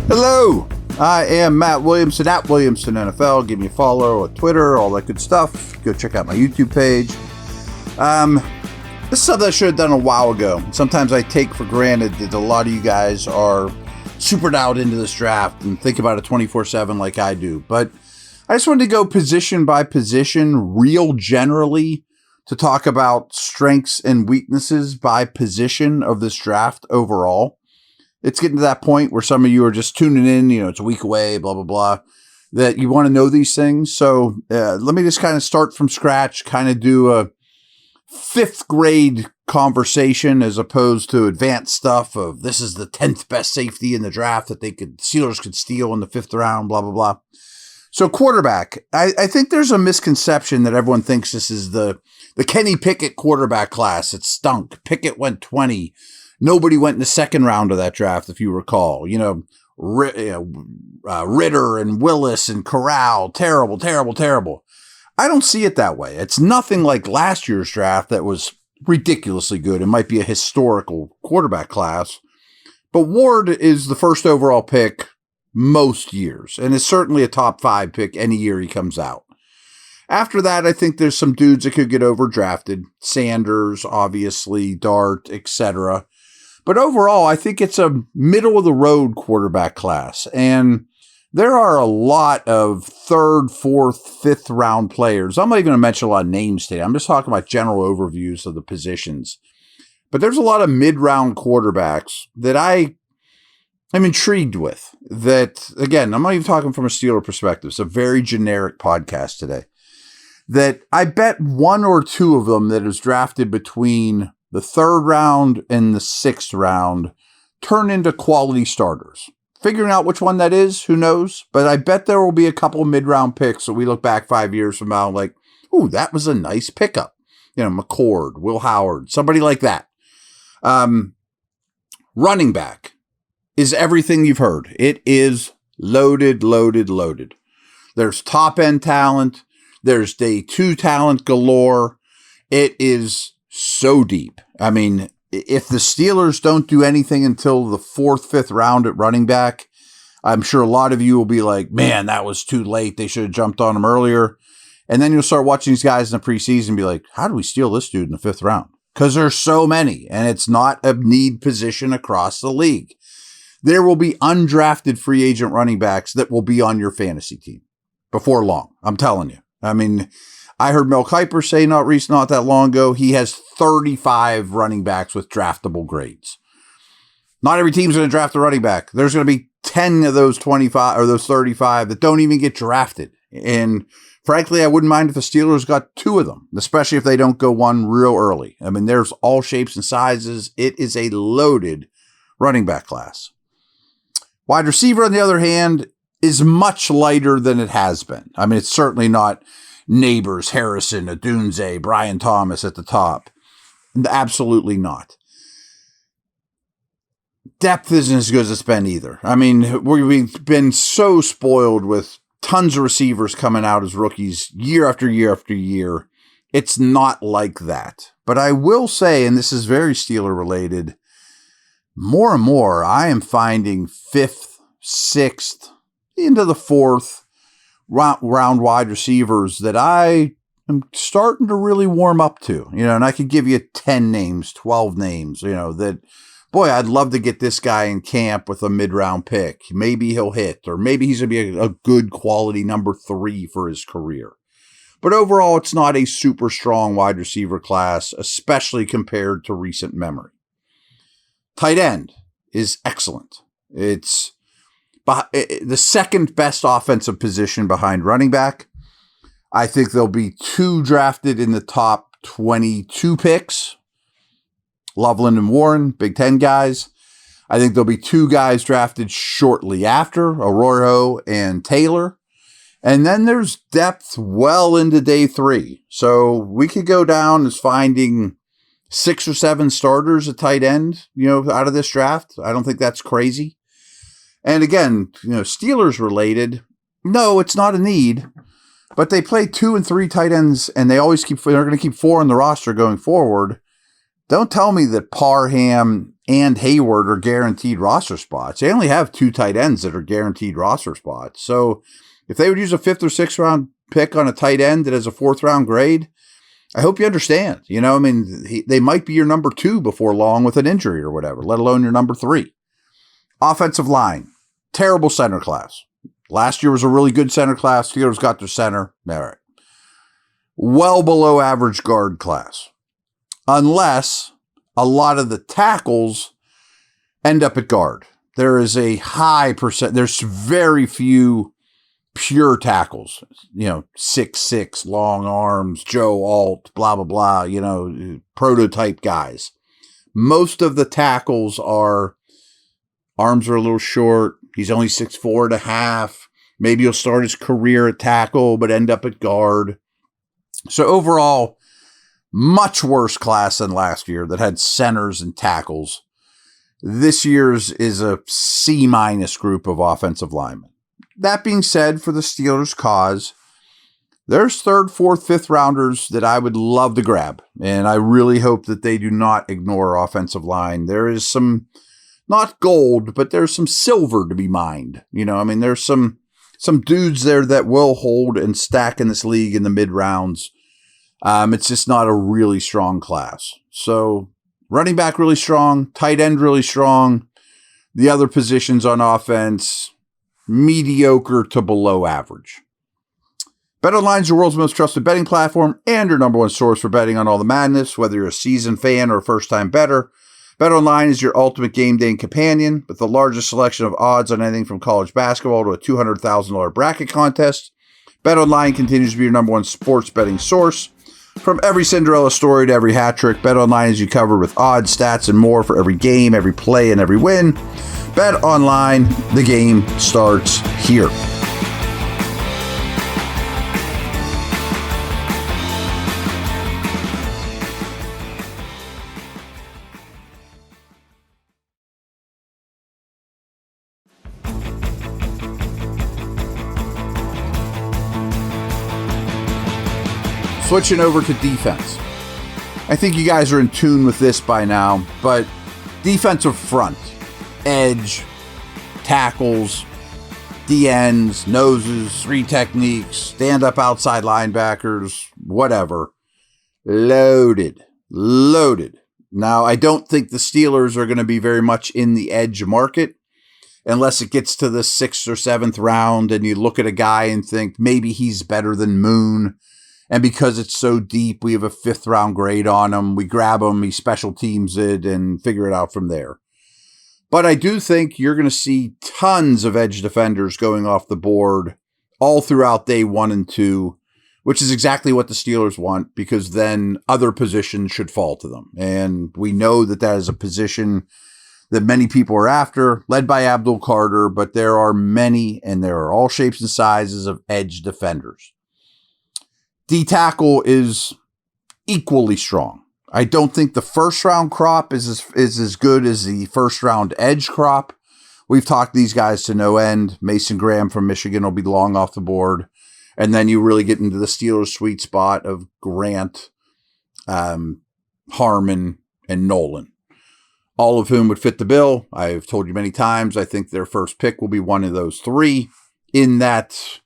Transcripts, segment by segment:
Hello, I am Matt Williamson at Williamson NFL. Give me a follow on Twitter, all that good stuff. Go check out my YouTube page. This is something I should have done a while ago. Sometimes I take for granted that a lot of you guys are super out into this draft and think about it 24/7 like I do. But I just wanted to go position by position, real generally, to talk about strengths and weaknesses by position of this draft overall. It's getting to that point where some of you are just tuning in, it's a week away, blah, blah, blah, that you want to know these things. So let me just kind of start from scratch, kind of do a fifth grade conversation as opposed to advanced stuff of this is the 10th best safety in the draft that Steelers could steal in the 5th round, blah, blah, blah. So quarterback, I think there's a misconception that everyone thinks this is the Kenny Pickett quarterback class. It stunk. Pickett went 20. Nobody went in the second round of that draft, if you recall. Ritter and Willis and Corral, terrible, terrible, terrible. I don't see it that way. It's nothing like last year's draft that was ridiculously good. It might be a historical quarterback class. But Ward is the first overall pick most years, and is certainly a top 5 pick any year he comes out. After that, I think there's some dudes that could get overdrafted. Sanders, obviously, Dart, etc. But overall, I think it's a middle-of-the-road quarterback class. And there are a lot of 3rd, 4th, 5th round players. I'm not even going to mention a lot of names today. I'm just talking about general overviews of the positions. But there's a lot of mid-round quarterbacks that I'm intrigued with. That, again, I'm not even talking from a Steeler perspective. It's a very generic podcast today. That I bet 1 or 2 of them that is drafted between the 3rd round and the 6th round turn into quality starters. Figuring out which one that is, who knows? But I bet there will be a couple mid-round picks that we look back 5 years from now like, ooh, that was a nice pickup. McCord, Will Howard, somebody like that. Running back is everything you've heard. It is loaded, loaded, loaded. There's top-end talent. There's day 2 talent galore. It is so deep. If the Steelers don't do anything until the 4th, 5th round at running back, I'm sure a lot of you will be like, man, that was too late. They should have jumped on him earlier. And then you'll start watching these guys in the preseason and be like, how do we steal this dude in the 5th round? Because there's so many, and it's not a need position across the league. There will be undrafted free agent running backs that will be on your fantasy team before long. I'm telling you. I heard Mel Kiper say not that long ago, he has 35 running backs with draftable grades. Not every team's going to draft a running back. There's going to be 10 of those 25 or those 35 that don't even get drafted. And frankly, I wouldn't mind if the Steelers got 2 of them, especially if they don't go one real early. There's all shapes and sizes. It is a loaded running back class. Wide receiver, on the other hand, is much lighter than it has been. It's certainly not Neighbors, Harrison, Odunze, Brian Thomas at the top. Absolutely not. Depth isn't as good as it's been either. We've been so spoiled with tons of receivers coming out as rookies year after year after year. It's not like that. But I will say, and this is very Steeler related, more and more I am finding 5th, 6th, into the 4th round wide receivers that I am starting to really warm up to, and I could give you 10 names, 12 names, that, boy, I'd love to get this guy in camp with a mid-round pick. Maybe he'll hit, or maybe he's going to be a good quality number 3 for his career. But overall, it's not a super strong wide receiver class, especially compared to recent memory. Tight end is excellent. It's the second best offensive position behind running back. I think there'll be 2 drafted in the top 22 picks. Loveland and Warren, Big Ten guys. I think there'll be 2 guys drafted shortly after, Arroyo and Taylor. And then there's depth well into day 3. So we could go down as finding 6 or 7 starters at tight end, out of this draft. I don't think that's crazy. And again, Steelers related. No, it's not a need, but they play 2 and 3 tight ends, and they're going to keep 4 on the roster going forward. Don't tell me that Parham and Hayward are guaranteed roster spots. They only have 2 tight ends that are guaranteed roster spots. So if they would use a 5th or 6th round pick on a tight end that has a 4th round grade, I hope you understand. They might be your number 2 before long with an injury or whatever, let alone your number 3. Offensive line, terrible center class. Last year was a really good center class. Steelers got their center. All right. Well below average guard class. Unless a lot of the tackles end up at guard. There is a high percent. There's very few pure tackles, 6'6", long arms, Joe Alt, blah, blah, blah, prototype guys. Most of the tackles are, arms are a little short. He's only 6'4.5". Maybe he'll start his career at tackle, but end up at guard. So overall, much worse class than last year that had centers and tackles. This year's is a C- group of offensive linemen. That being said, for the Steelers' cause, there's 3rd, 4th, 5th rounders that I would love to grab. And I really hope that they do not ignore offensive line. There is some, not gold, but there's some silver to be mined. There's some dudes there that will hold and stack in this league in the mid rounds. It's just not a really strong class. So running back really strong, tight end really strong. The other positions on offense, mediocre to below average. BetOnline is the world's most trusted betting platform and your number 1 source for betting on all the madness, whether you're a seasoned fan or a first-time bettor. BetOnline is your ultimate game day companion with the largest selection of odds on anything from college basketball to a $200,000 bracket contest. BetOnline continues to be your number 1 sports betting source. From every Cinderella story to every hat trick, BetOnline is you covered with odds, stats, and more for every game, every play, and every win. BetOnline, the game starts here. Switching over to defense. I think you guys are in tune with this by now, but defensive front, edge, tackles, DNs, noses, 3 techniques, stand-up outside linebackers, whatever. Loaded. Now, I don't think the Steelers are going to be very much in the edge market unless it gets to the 6th or 7th round and you look at a guy and think maybe he's better than Moon. And because it's so deep, we have a 5th round grade on him. We grab him, he special teams it, and figure it out from there. But I do think you're going to see tons of edge defenders going off the board all throughout day 1 and 2, which is exactly what the Steelers want, because then other positions should fall to them. And we know that that is a position that many people are after, led by Abdul Carter, but there are many, and there are all shapes and sizes of edge defenders. D-tackle is equally strong. I don't think the 1st round crop is as good as the 1st round edge crop. We've talked these guys to no end. Mason Graham from Michigan will be long off the board. And then you really get into the Steelers' sweet spot of Grant, Harmon, and Nolan, all of whom would fit the bill. I've told you many times, I think their first pick will be one of those 3 in that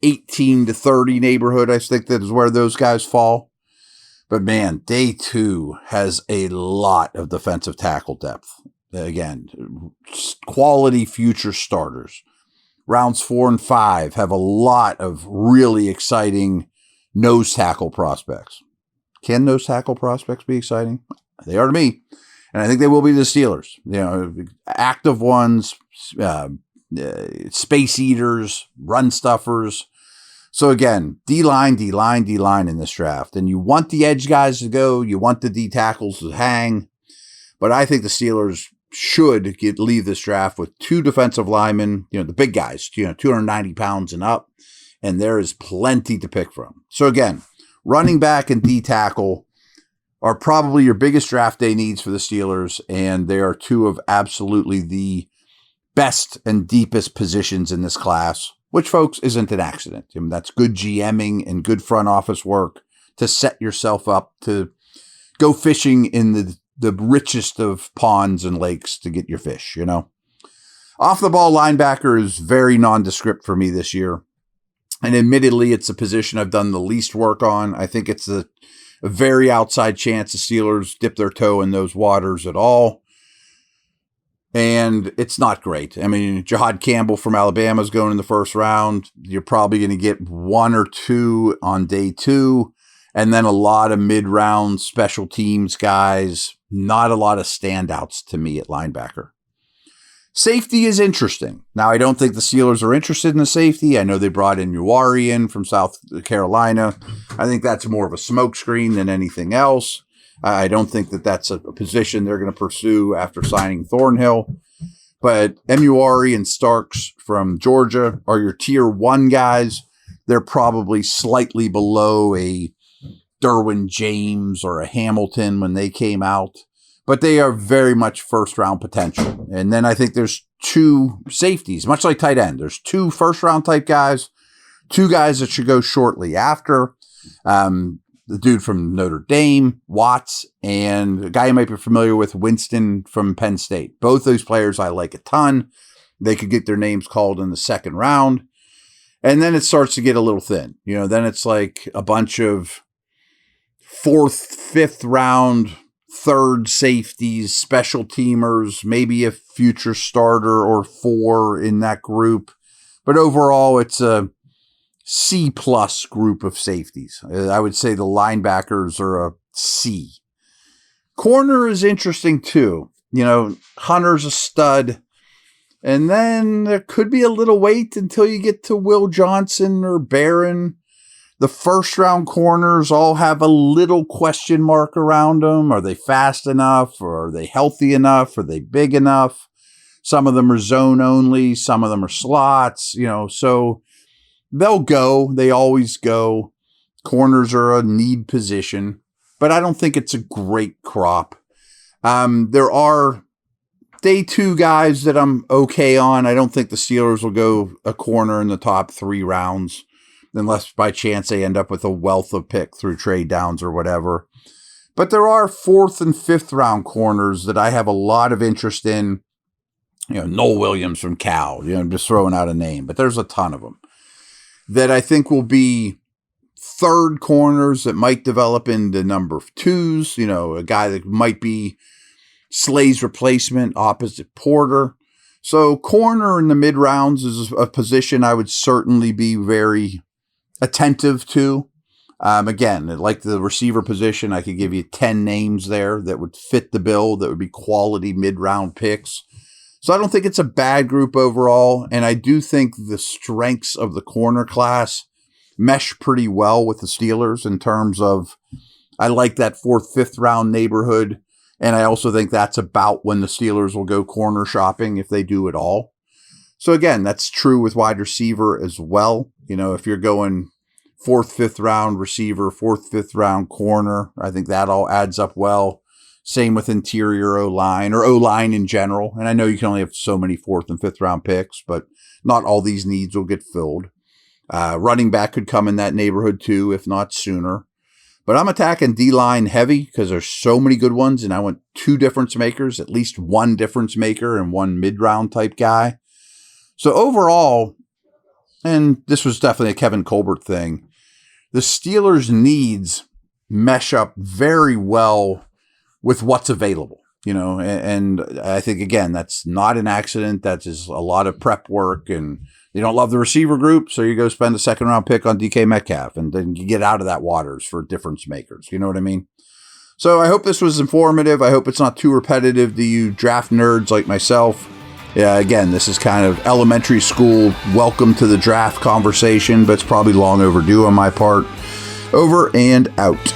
18 to 30 neighborhood. I think that is where those guys fall. But man, day 2 has a lot of defensive tackle depth. Again, quality future starters. Rounds 4 and 5 have a lot of really exciting nose tackle prospects. Can nose tackle prospects be exciting? They are to me. And I think they will be the Steelers. Active ones, space eaters, run stuffers. So again, D-line in this draft. And you want the edge guys to go. You want the D tackles to hang. But I think the Steelers should leave this draft with 2 defensive linemen, the big guys, 290 pounds and up. And there is plenty to pick from. So again, running back and D tackle are probably your biggest draft day needs for the Steelers. And they are 2 of absolutely the best and deepest positions in this class. Which, folks, isn't an accident. That's good GMing and good front office work to set yourself up to go fishing in the richest of ponds and lakes to get your fish, you know. Off the ball linebacker is very nondescript for me this year. And admittedly, it's a position I've done the least work on. I think it's a very outside chance the Steelers dip their toe in those waters at all. And it's not great. I mean, Jahad Campbell from Alabama is going in the first round. You're probably going to get 1 or 2 on day 2. And then a lot of mid-round special teams guys. Not a lot of standouts to me at linebacker. Safety is interesting. Now, I don't think the Steelers are interested in the safety. I know they brought in Muari in from South Carolina. I think that's more of a smokescreen than anything else. I don't think that that's a position they're going to pursue after signing Thornhill. But Muari and Starks from Georgia are your tier 1 guys. They're probably slightly below a Derwin James or a Hamilton when they came out. But they are very much first-round potential. And then I think there's 2 safeties, much like tight end. There's 2 first-round type guys, 2 guys that should go shortly after. The dude from Notre Dame, Watts, and a guy you might be familiar with, Winston from Penn State. Both those players I like a ton. They could get their names called in the second round. And then it starts to get a little thin. You know, then it's like a bunch of 4th, 5th round third safeties, special teamers, maybe a future starter or 4 in that group. But overall, it's a C+ group of safeties. I would say the linebackers are a C. Corner is interesting too. You know, Hunter's a stud. And then there could be a little wait until you get to Will Johnson or Barron. The first round corners all have a little question mark around them. Are they fast enough? Or are they healthy enough? Are they big enough? Some of them are zone only. Some of them are slots, you know, so they'll go. They always go. Corners are a need position, but I don't think it's a great crop. There are day 2 guys that I'm okay on. I don't think the Steelers will go a corner in the top 3 rounds. Unless by chance they end up with a wealth of pick through trade downs or whatever. But there are 4th and 5th round corners that I have a lot of interest in. You know, Noel Williams from Cal. You know, I'm just throwing out a name, but there's a ton of them that I think will be 3rd corners that might develop into number 2s. You know, a guy that might be Slay's replacement opposite Porter. So corner in the mid rounds is a position I would certainly be very attentive to. Again, like the receiver position, I could give you 10 names there that would fit the bill, that would be quality mid-round picks. So I don't think it's a bad group overall, and I do think the strengths of the corner class mesh pretty well with the Steelers in terms of I like that 4th, 5th round neighborhood, and I also think that's about when the Steelers will go corner shopping if they do at all. So again, that's true with wide receiver as well. You know, if you're going 4th, 5th round receiver, 4th, 5th round corner, I think that all adds up well. Same with interior O-line or O-line in general. And I know you can only have so many 4th and 5th round picks, but not all these needs will get filled. Running back could come in that neighborhood too, if not sooner. But I'm attacking D-line heavy because there's so many good ones, and I want 2 difference makers, at least 1 difference maker and 1 mid-round type guy. So overall, and this was definitely a Kevin Colbert thing, the Steelers' needs mesh up very well with what's available, you know, and I think, again, that's not an accident. That's just a lot of prep work, and you don't love the receiver group, so you go spend a 2nd round pick on DK Metcalf, and then you get out of that waters for difference makers. You know what I mean? So I hope this was informative. I hope it's not too repetitive to you draft nerds like myself. Yeah, again, this is kind of elementary school welcome to the draft conversation, but it's probably long overdue on my part. Over and out.